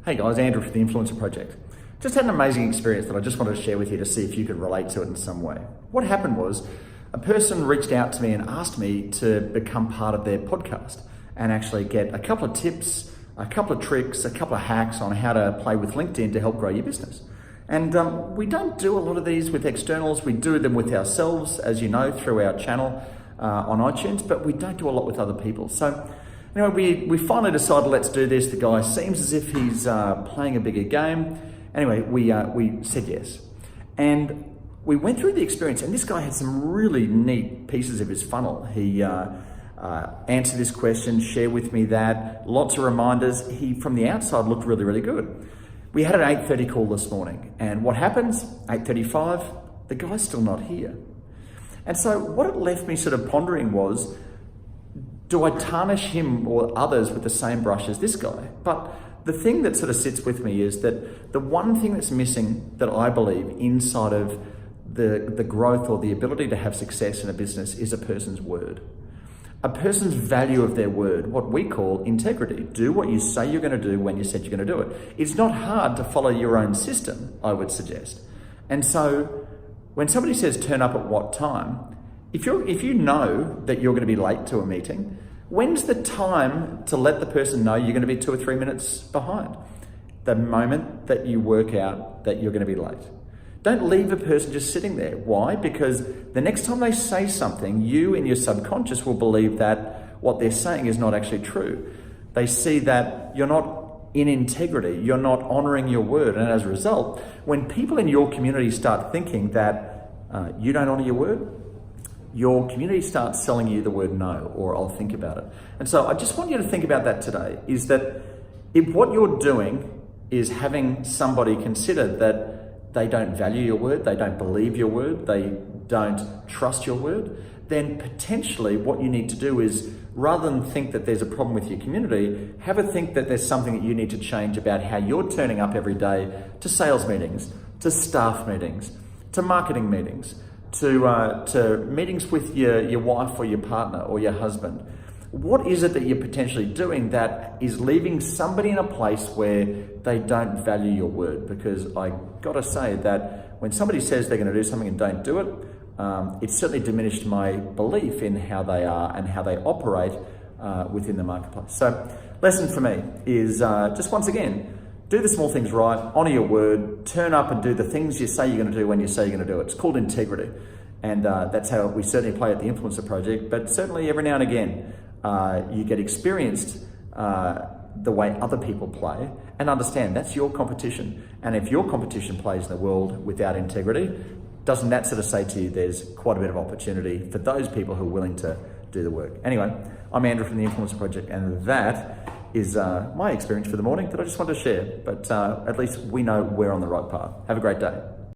Hey guys, Andrew from the Influencer Project. Just had an amazing experience that I just wanted to share with you to see if you could relate to it in some way. What happened was a person reached out to me and asked me to become part of their podcast and actually get a couple of tips, a couple of tricks, a couple of hacks on how to play with LinkedIn to help grow your business. And we don't do a lot of these with externals. We do them with ourselves, as you know, through our channel on iTunes, but we don't do a lot with other people. So anyway, we finally decided, let's do this. The guy seems as if he's playing a bigger game. Anyway, we said yes. And we went through the experience, and this guy had some really neat pieces of his funnel. He answered this question, shared with me that, lots of reminders. He, from the outside, looked really, really good. We had an 8:30 call this morning, and what happens? 8:35, the guy's still not here. And so what it left me sort of pondering was, do I tarnish him or others with the same brush as this guy? But the thing that sort of sits with me is that the one thing that's missing that I believe inside of the growth or the ability to have success in a business is a person's word. A person's value of their word, what we call integrity. Do what you say you're going to do when you said you're going to do it. It's not hard to follow your own system, I would suggest. And so when somebody says turn up at what time, if you know that you're going to be late to a meeting, when's the time to let the person know you're going to be 2 or 3 minutes behind? The moment that you work out that you're going to be late. Don't leave a person just sitting there. Why? Because the next time they say something, you in your subconscious will believe that what they're saying is not actually true. They see that you're not in integrity, you're not honoring your word. And as a result, when people in your community start thinking that you don't honor your word, your community starts selling you the word no, or I'll think about it. And so I just want you to think about that today, is that if what you're doing is having somebody consider that they don't value your word, they don't believe your word, they don't trust your word, then potentially what you need to do is, rather than think that there's a problem with your community, have a think that there's something that you need to change about how you're turning up every day to sales meetings, to staff meetings, to marketing meetings, to meetings with your wife or your partner or your husband. What is it that you're potentially doing that is leaving somebody in a place where they don't value your word? Because I gotta say that when somebody says they're gonna do something and don't do it, it's certainly diminished my belief in how they are and how they operate within the marketplace. So lesson for me is just once again, do the small things right, honor your word, turn up and do the things you say you're gonna do when you say you're gonna do it. It's called integrity. And that's how we certainly play at the Influencer Project, but certainly every now and again, you get experienced the way other people play and understand that's your competition. And if your competition plays in the world without integrity, doesn't that sort of say to you there's quite a bit of opportunity for those people who are willing to do the work? Anyway, I'm Andrew from the Influencer Project, and that is my experience for the morning that I just wanted to share. But at least we know we're on the right path. Have a great day.